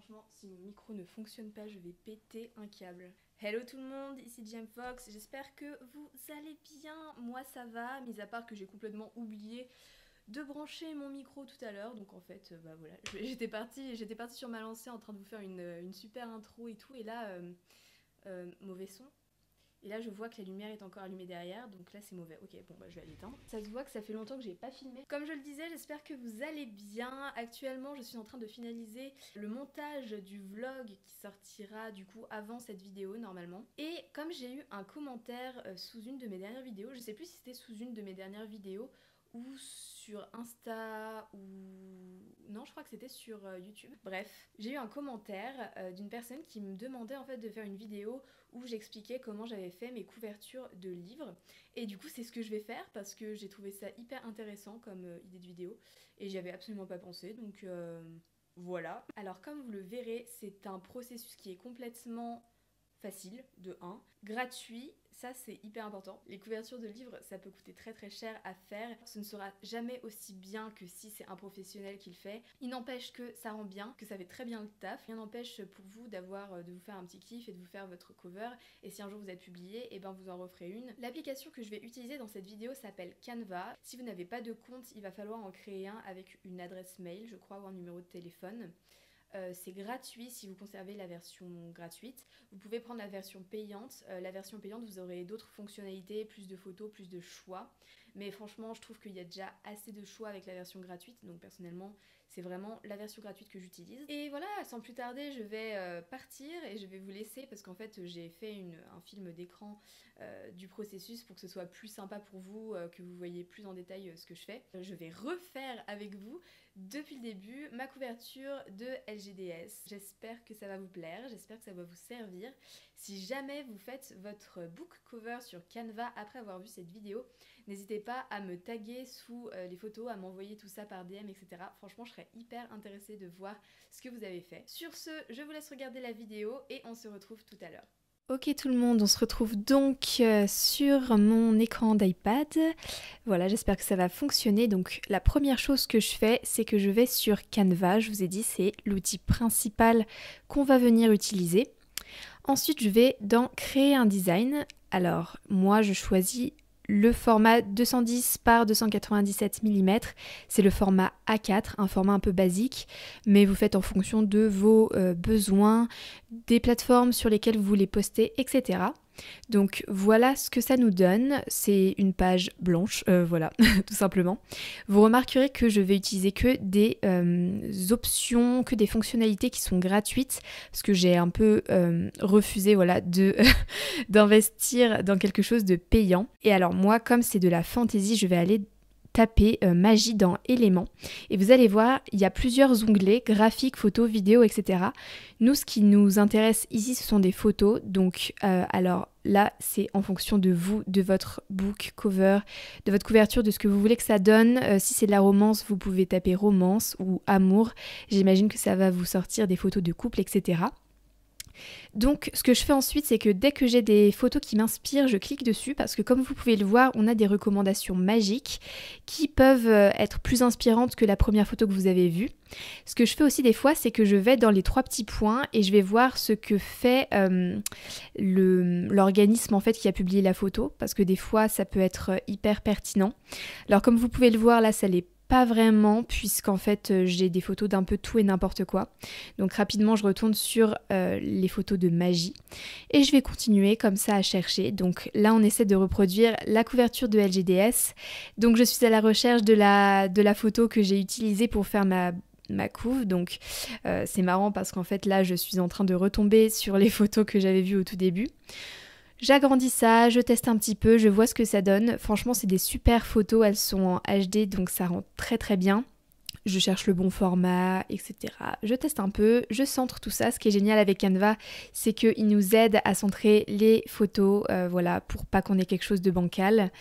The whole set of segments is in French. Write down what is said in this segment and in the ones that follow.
Franchement, si mon micro ne fonctionne pas, je vais péter un câble. Hello tout le monde, ici Jam Fox, j'espère que vous allez bien. Moi ça va, mis à part que j'ai complètement oublié de brancher mon micro tout à l'heure. Donc en fait, bah voilà, j'étais partie sur ma lancée en train de vous faire une super intro et tout. Et là, mauvais son. Et là, je vois que la lumière est encore allumée derrière, donc là, c'est mauvais. Ok, bon, bah, je vais l'éteindre. Ça se voit que ça fait longtemps que j'ai pas filmé. Comme je le disais, j'espère que vous allez bien. Actuellement, je suis en train de finaliser le montage du vlog qui sortira du coup avant cette vidéo, normalement. Et comme j'ai eu un commentaire sous une de mes dernières vidéos, je sais plus si c'était sous une de mes dernières vidéos ou sur Insta ou... Non, je crois que c'était sur YouTube. Bref, j'ai eu un commentaire d'une personne qui me demandait en fait de faire une vidéo où j'expliquais comment j'avais fait mes couvertures de livres. Et du coup, c'est ce que je vais faire parce que j'ai trouvé ça hyper intéressant comme idée de vidéo et j'y avais absolument pas pensé, donc voilà. Alors comme vous le verrez, c'est un processus qui est complètement facile, de 1, gratuit, ça c'est hyper important. Les couvertures de livres, ça peut coûter très très cher à faire. Ce ne sera jamais aussi bien que si c'est un professionnel qui le fait. Il n'empêche que ça rend bien, que ça fait très bien le taf. Rien n'empêche pour vous de vous faire un petit kiff et de vous faire votre cover. Et si un jour vous êtes publié, et ben vous en referez une. L'application que je vais utiliser dans cette vidéo s'appelle Canva. Si vous n'avez pas de compte, il va falloir en créer un avec une adresse mail, je crois, ou un numéro de téléphone. C'est gratuit si vous conservez la version gratuite. Vous pouvez prendre la version payante. La version payante, vous aurez d'autres fonctionnalités, plus de photos, plus de choix. Mais franchement, je trouve qu'il y a déjà assez de choix avec la version gratuite. Donc personnellement, c'est vraiment la version gratuite que j'utilise. Et voilà, sans plus tarder, je vais partir et je vais vous laisser parce qu'en fait, j'ai fait un film d'écran du processus pour que ce soit plus sympa pour vous, que vous voyez plus en détail ce que je fais. Je vais refaire avec vous depuis le début ma couverture de LGDS. J'espère que ça va vous plaire, j'espère que ça va vous servir. Si jamais vous faites votre book cover sur Canva après avoir vu cette vidéo, n'hésitez pas à me taguer sous les photos, à m'envoyer tout ça par DM, etc. Franchement, je serais hyper intéressée de voir ce que vous avez fait. Sur ce, je vous laisse regarder la vidéo et on se retrouve tout à l'heure. Ok tout le monde, on se retrouve donc sur mon écran d'iPad. Voilà, j'espère que ça va fonctionner. Donc la première chose que je fais, c'est que je vais sur Canva. Je vous ai dit, c'est l'outil principal qu'on va venir utiliser. Ensuite, je vais dans créer un design. Alors moi, je choisis le format 210 par 297 mm, c'est le format A4, un format un peu basique, mais vous faites en fonction de vos besoins, des plateformes sur lesquelles vous voulez poster, etc. Donc voilà ce que ça nous donne, c'est une page blanche, voilà, tout simplement. Vous remarquerez que je vais utiliser que des options, que des fonctionnalités qui sont gratuites, parce que j'ai un peu refusé voilà, d'investir dans quelque chose de payant. Et alors moi, comme c'est de la fantasy, je vais aller taper magie dans éléments et vous allez voir, il y a plusieurs onglets, graphiques, photos, vidéos, etc. Nous, ce qui nous intéresse ici, ce sont des photos. Donc, alors là, c'est en fonction de vous, de votre book cover, de votre couverture, de ce que vous voulez que ça donne. Si c'est de la romance, vous pouvez taper romance ou amour. J'imagine que ça va vous sortir des photos de couple, etc. Donc ce que je fais ensuite, c'est que dès que j'ai des photos qui m'inspirent, je clique dessus parce que comme vous pouvez le voir, on a des recommandations magiques qui peuvent être plus inspirantes que la première photo que vous avez vue. Ce que je fais aussi des fois, c'est que je vais dans les 3 petits points et je vais voir ce que fait l'organisme en fait qui a publié la photo parce que des fois ça peut être hyper pertinent. Alors comme vous pouvez le voir là, ça l'est pas vraiment, puisqu'en fait j'ai des photos d'un peu tout et n'importe quoi. Donc rapidement je retourne sur les photos de magie et je vais continuer comme ça à chercher. Donc là on essaie de reproduire la couverture de LGDS. Donc je suis à la recherche de la photo que j'ai utilisée pour faire ma couve, donc c'est marrant parce qu'en fait là je suis en train de retomber sur les photos que j'avais vues au tout début. J'agrandis ça, je teste un petit peu, je vois ce que ça donne. Franchement, c'est des super photos, elles sont en HD, donc ça rend très très bien. Je cherche le bon format, etc. Je teste un peu, je centre tout ça. Ce qui est génial avec Canva, c'est qu'il nous aide à centrer les photos, voilà, pour pas qu'on ait quelque chose de bancal.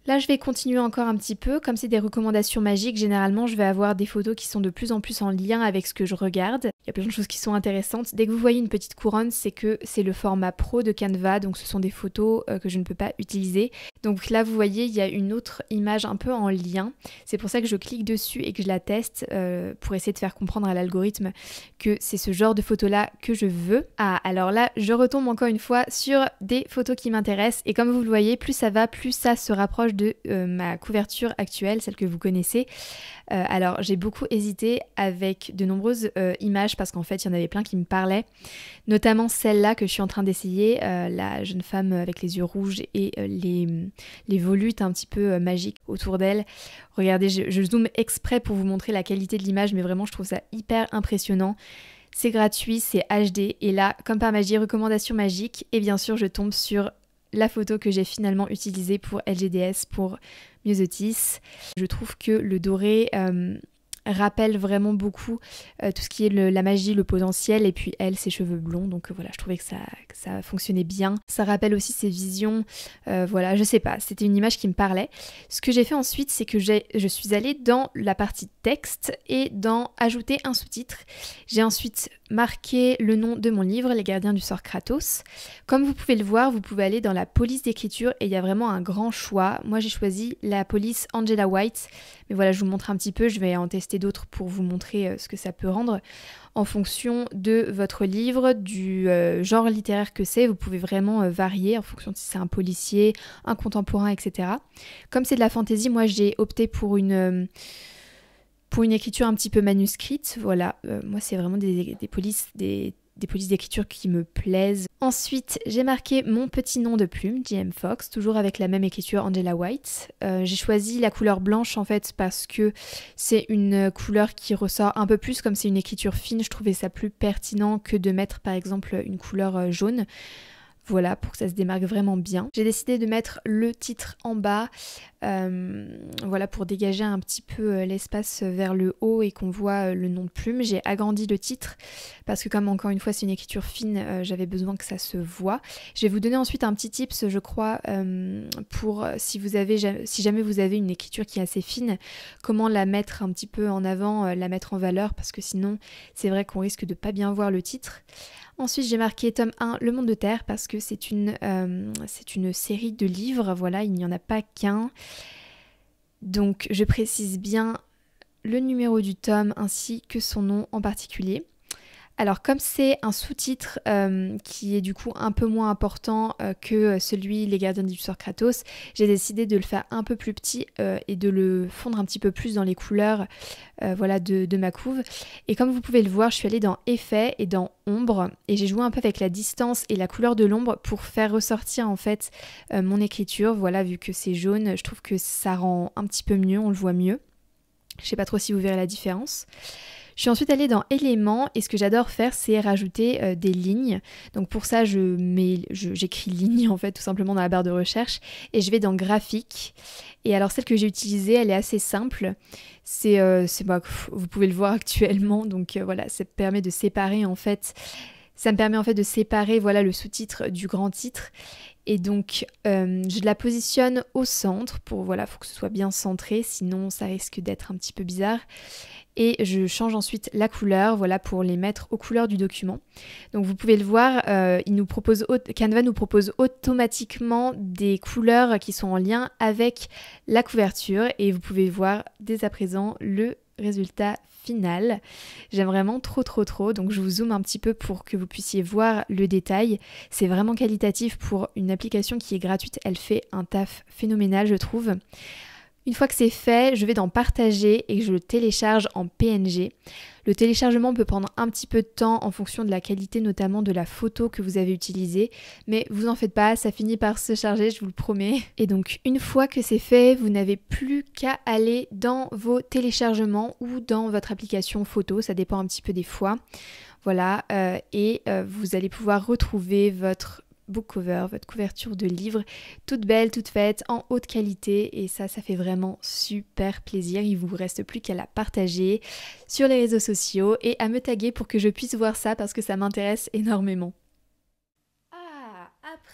Là, je vais continuer encore un petit peu. Comme c'est des recommandations magiques, généralement, je vais avoir des photos qui sont de plus en plus en lien avec ce que je regarde. Il y a plein de choses qui sont intéressantes. Dès que vous voyez une petite couronne, c'est que c'est le format pro de Canva, donc ce sont des photos que je ne peux pas utiliser. Donc là, vous voyez, il y a une autre image un peu en lien. C'est pour ça que je clique dessus et que je la teste pour essayer de faire comprendre à l'algorithme que c'est ce genre de photos-là que je veux. Ah, alors là, je retombe encore une fois sur des photos qui m'intéressent. Et comme vous le voyez, plus ça va, plus ça se rapproche de ma couverture actuelle, celle que vous connaissez. Alors j'ai beaucoup hésité avec de nombreuses images parce qu'en fait il y en avait plein qui me parlaient, notamment celle-là que je suis en train d'essayer, la jeune femme avec les yeux rouges et les volutes un petit peu magiques autour d'elle. Regardez, je zoome exprès pour vous montrer la qualité de l'image, mais vraiment je trouve ça hyper impressionnant. C'est gratuit, c'est HD, et là, comme par magie, recommandation magique, et bien sûr je tombe sur la photo que j'ai finalement utilisée pour LGDS, pour Myosotis. Je trouve que le doré rappelle vraiment beaucoup tout ce qui est la magie, le potentiel, et puis elle, ses cheveux blonds, donc voilà, je trouvais que ça fonctionnait bien. Ça rappelle aussi ses visions, voilà, je sais pas, c'était une image qui me parlait. Ce que j'ai fait ensuite, c'est que je suis allée dans la partie texte et dans ajouter un sous-titre. J'ai ensuite marqué le nom de mon livre, Les Gardiens du Sort Kratos. Comme vous pouvez le voir, vous pouvez aller dans la police d'écriture et il y a vraiment un grand choix. Moi j'ai choisi la police Angela White, mais voilà, je vous montre un petit peu, je vais en tester d'autres pour vous montrer ce que ça peut rendre. En fonction de votre livre, du genre littéraire que c'est, vous pouvez vraiment varier en fonction de si c'est un policier, un contemporain, etc. Comme c'est de la fantaisie, moi j'ai opté pour une écriture un petit peu manuscrite. Voilà, moi c'est vraiment des polices d'écriture qui me plaisent. Ensuite, j'ai marqué mon petit nom de plume, JM Fox, toujours avec la même écriture Angela White. J'ai choisi la couleur blanche en fait parce que c'est une couleur qui ressort un peu plus, comme c'est une écriture fine, je trouvais ça plus pertinent que de mettre par exemple une couleur jaune. Voilà, pour que ça se démarque vraiment bien. J'ai décidé de mettre le titre en bas, voilà, pour dégager un petit peu l'espace vers le haut et qu'on voit le nom de plume. J'ai agrandi le titre parce que comme encore une fois c'est une écriture fine, j'avais besoin que ça se voit. Je vais vous donner ensuite un petit tips, je crois, pour si jamais vous avez une écriture qui est assez fine, comment la mettre un petit peu en avant, la mettre en valeur, parce que sinon c'est vrai qu'on risque de pas bien voir le titre. Ensuite, j'ai marqué tome 1, Le Monde de Terre, parce que c'est une série de livres, voilà, il n'y en a pas qu'un. Donc, je précise bien le numéro du tome ainsi que son nom en particulier. Alors comme c'est un sous-titre qui est du coup un peu moins important que celui Les Gardiens du Sort Kratos, j'ai décidé de le faire un peu plus petit et de le fondre un petit peu plus dans les couleurs voilà, de ma couve. Et comme vous pouvez le voir, je suis allée dans Effets et dans Ombre et j'ai joué un peu avec la distance et la couleur de l'ombre pour faire ressortir en fait mon écriture. Voilà, vu que c'est jaune, je trouve que ça rend un petit peu mieux, on le voit mieux. Je sais pas trop si vous verrez la différence. Je suis ensuite allée dans éléments et ce que j'adore faire c'est rajouter des lignes. Donc pour ça j'écris ligne en fait tout simplement dans la barre de recherche et je vais dans graphique. Et alors celle que j'ai utilisée elle est assez simple. Vous pouvez le voir actuellement donc voilà, ça me permet de séparer en fait. Ça me permet en fait de séparer voilà, le sous-titre du grand titre. Et donc je la positionne au centre pour voilà, faut que ce soit bien centré, sinon ça risque d'être un petit peu bizarre. Et je change ensuite la couleur, voilà, pour les mettre aux couleurs du document. Donc vous pouvez le voir, Canva nous propose automatiquement des couleurs qui sont en lien avec la couverture et vous pouvez voir dès à présent le résultat final. J'aime vraiment trop, donc je vous zoome un petit peu pour que vous puissiez voir le détail. C'est vraiment qualitatif pour une application qui est gratuite, elle fait un taf phénoménal je trouve. Une fois que c'est fait, je vais dans partager et je le télécharge en PNG. Le téléchargement peut prendre un petit peu de temps en fonction de la qualité notamment de la photo que vous avez utilisée. Mais vous en faites pas, ça finit par se charger, je vous le promets. Et donc une fois que c'est fait, vous n'avez plus qu'à aller dans vos téléchargements ou dans votre application photo, ça dépend un petit peu des fois. Voilà, vous allez pouvoir retrouver votre book cover, votre couverture de livre, toute belle, toute faite, en haute qualité et ça fait vraiment super plaisir. Il vous reste plus qu'à la partager sur les réseaux sociaux et à me taguer pour que je puisse voir ça parce que ça m'intéresse énormément.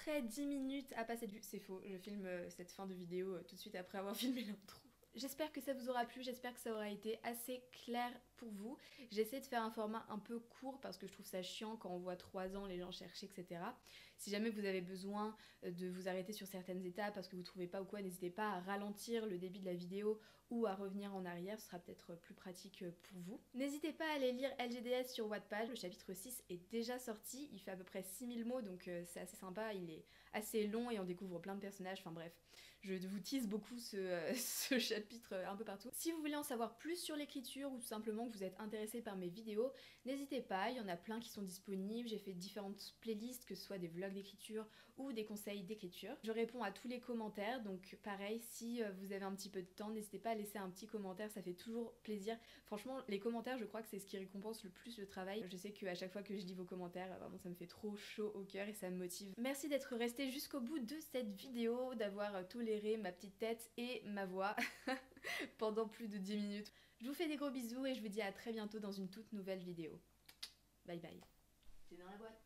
près 10 minutes à passer de vue. C'est faux, je filme cette fin de vidéo tout de suite après avoir filmé l'intro. J'espère que ça vous aura plu, j'espère que ça aura été assez clair pour vous. J'essaie de faire un format un peu court parce que je trouve ça chiant quand on voit 3 ans les gens chercher, etc. Si jamais vous avez besoin de vous arrêter sur certaines étapes parce que vous trouvez pas ou quoi, n'hésitez pas à ralentir le débit de la vidéo ou à revenir en arrière, ce sera peut-être plus pratique pour vous. N'hésitez pas à aller lire LGDS sur Wattpad, le chapitre 6 est déjà sorti, il fait à peu près 6000 mots donc c'est assez sympa, il est assez long et on découvre plein de personnages, enfin bref. Je vous tease beaucoup ce chapitre un peu partout. Si vous voulez en savoir plus sur l'écriture ou tout simplement que vous êtes intéressé par mes vidéos, n'hésitez pas, il y en a plein qui sont disponibles. J'ai fait différentes playlists, que ce soit des vlogs d'écriture ou des conseils d'écriture. Je réponds à tous les commentaires, donc pareil, si vous avez un petit peu de temps, n'hésitez pas à laisser un petit commentaire, ça fait toujours plaisir. Franchement, les commentaires, je crois que c'est ce qui récompense le plus le travail. Je sais qu'à chaque fois que je lis vos commentaires, vraiment ça me fait trop chaud au cœur et ça me motive. Merci d'être resté jusqu'au bout de cette vidéo, d'avoir toléré ma petite tête et ma voix pendant plus de 10 minutes. Je vous fais des gros bisous et je vous dis à très bientôt dans une toute nouvelle vidéo. Bye bye. C'est dans la boîte.